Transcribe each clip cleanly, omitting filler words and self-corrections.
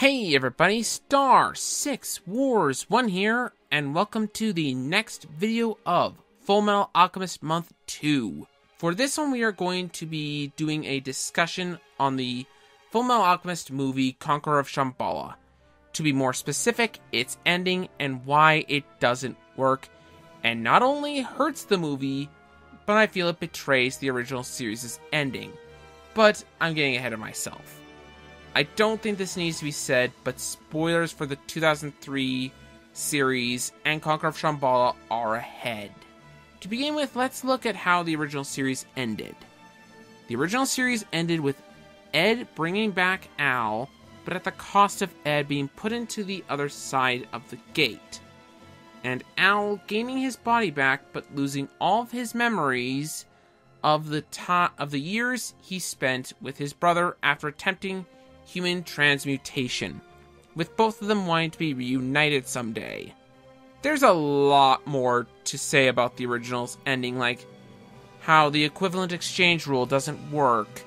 Hey everybody, Star 6 Wars 1 here, and welcome to the next video of Fullmetal Alchemist Month 2. For this one, we are going to be doing a discussion on the Fullmetal Alchemist movie Conqueror of Shamballa. To be more specific, its ending and why it doesn't work, and not only hurts the movie, but I feel it betrays the original series' ending. But I'm getting ahead of myself. I don't think this needs to be said, but spoilers for the 2003 series and Conqueror of Shamballa are ahead. To begin with, let's look at how the original series ended. The original series ended with Ed bringing back Al, but at the cost of Ed being put into the other side of the gate. And Al gaining his body back, but losing all of his memories of the years he spent with his brother after attempting human transmutation, with both of them wanting to be reunited someday. There's a lot more to say about the original's ending, like how the equivalent exchange rule doesn't work,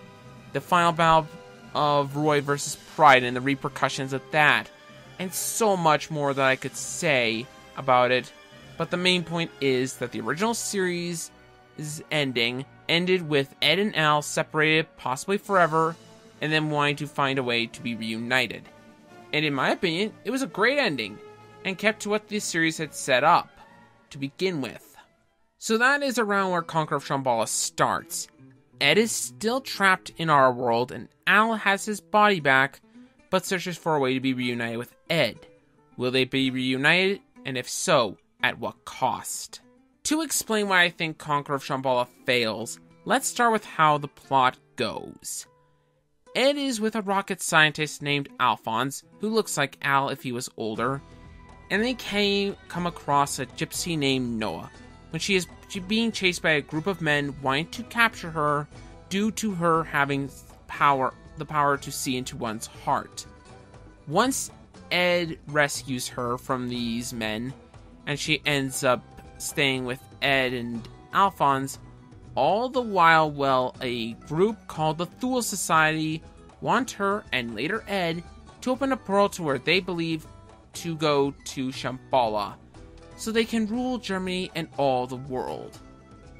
the final battle of Roy versus Pride and the repercussions of that, and so much more that I could say about it, but the main point is that the original series' ending ended with Ed and Al separated, possibly forever, and then wanting to find a way to be reunited. And in my opinion, it was a great ending, and kept to what this series had set up to begin with. So that is around where Conqueror of Shamballa starts. Ed is still trapped in our world, and Al has his body back, but searches for a way to be reunited with Ed. Will they be reunited, and if so, at what cost? To explain why I think Conqueror of Shamballa fails, let's start with how the plot goes. Ed is with a rocket scientist named Alphonse, who looks like Al if he was older, and they come across a gypsy named Noah, when she is being chased by a group of men wanting to capture her due to her having the power to see into one's heart. Once Ed rescues her from these men, and she ends up staying with Ed and Alphonse, all the while, a group called the Thule Society want her, and later Ed, to open a portal to where they believe to go to Shamballa, so they can rule Germany and all the world.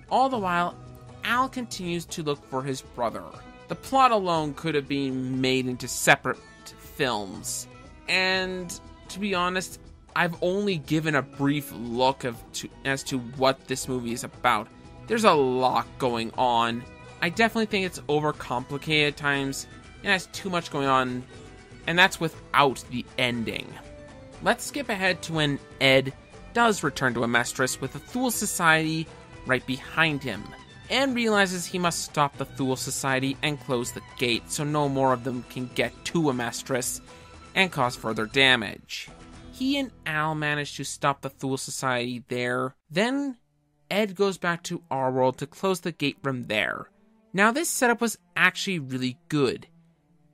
All the while, Al continues to look for his brother. The plot alone could have been made into separate films, and to be honest, I've only given a brief look as to what this movie is about. There's a lot going on. I definitely think it's overcomplicated at times, and has too much going on, and that's without the ending. Let's skip ahead to when Ed does return to Amestris with the Thule Society right behind him, and realizes he must stop the Thule Society and close the gate so no more of them can get to Amestris and cause further damage. He and Al manage to stop the Thule Society there, then Ed goes back to our world to close the gate from there. Now this setup was actually really good.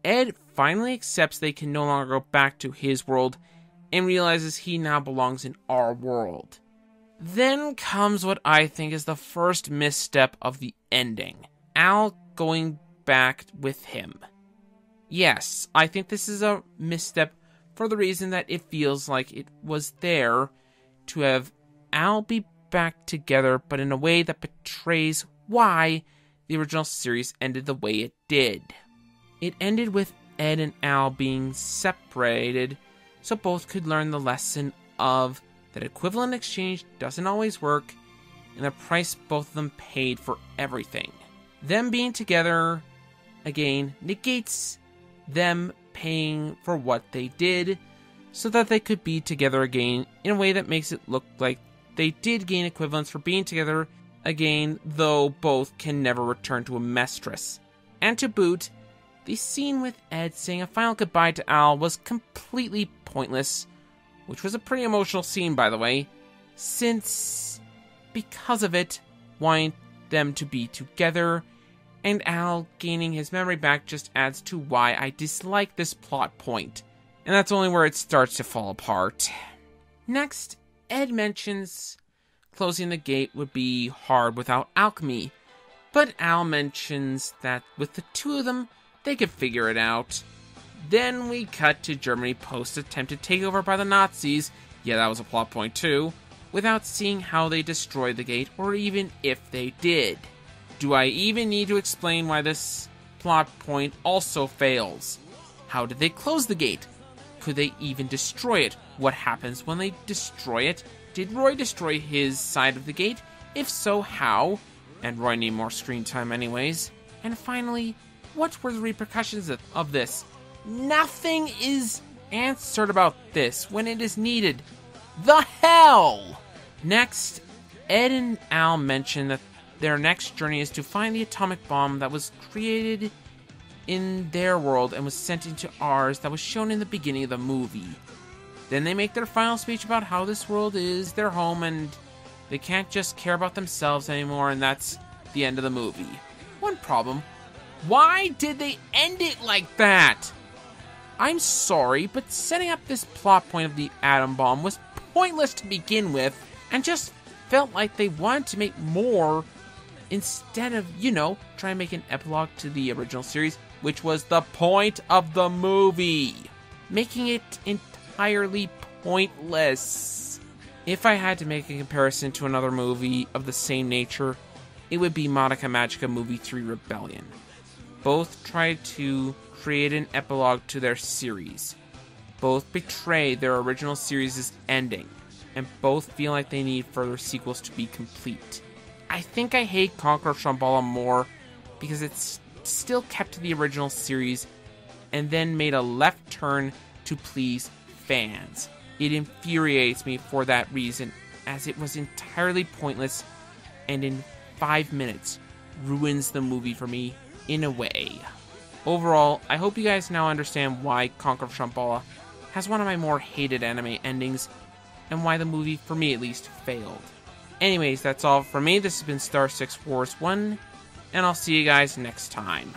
Ed finally accepts they can no longer go back to his world and realizes he now belongs in our world. Then comes what I think is the first misstep of the ending. Al going back with him. Yes, I think this is a misstep for the reason that it feels like it was there to have Al be back together, but in a way that betrays why the original series ended the way it did. It ended with Ed and Al being separated so both could learn the lesson of that equivalent exchange doesn't always work, and the price both of them paid for everything. Them being together again negates them paying for what they did so that they could be together again in a way that makes it look like they did gain equivalence for being together again, though both can never return to Amestris. And to boot, the scene with Ed saying a final goodbye to Al was completely pointless, which was a pretty emotional scene, by the way, since, because of it, wanting them to be together, and Al gaining his memory back just adds to why I dislike this plot point, and that's only where it starts to fall apart. Next, Ed mentions closing the gate would be hard without alchemy, but Al mentions that with the two of them, they could figure it out. Then we cut to Germany post attempted takeover by the Nazis, yeah, that was a plot point too, without seeing how they destroyed the gate, or even if they did. Do I even need to explain why this plot point also fails? How did they close the gate? Could they even destroy it? What happens when they destroy it? Did Roy destroy his side of the gate? If so, how? And Roy need more screen time anyways. And finally, what were the repercussions of this? Nothing is answered about this when it is needed. The hell! Next, Ed and Al mention that their next journey is to find the atomic bomb that was created in their world and was sent into ours that was shown in the beginning of the movie. Then they make their final speech about how this world is their home and they can't just care about themselves anymore, and that's the end of the movie. One problem: why did they end it like that? I'm sorry, but setting up this plot point of the atom bomb was pointless to begin with, and just felt like they wanted to make more instead of, try and make an epilogue to the original series, which was the point of the movie, making it entirely pointless. If I had to make a comparison to another movie of the same nature, it would be Monica Magica Movie 3 Rebellion. Both tried to create an epilogue to their series. Both betray their original series' ending, and both feel like they need further sequels to be complete. I think I hate Conqueror Of Shamballa more because it's still kept to the original series and then made a left turn to please fans. It infuriates me for that reason, as it was entirely pointless and in 5 minutes ruins the movie for me in a way. Overall, I hope you guys now understand why Conqueror Of Shamballa has one of my more hated anime endings, and why the movie, for me at least, failed. Anyways, that's all from me. This has been Star 6 Wars 1, and I'll see you guys next time.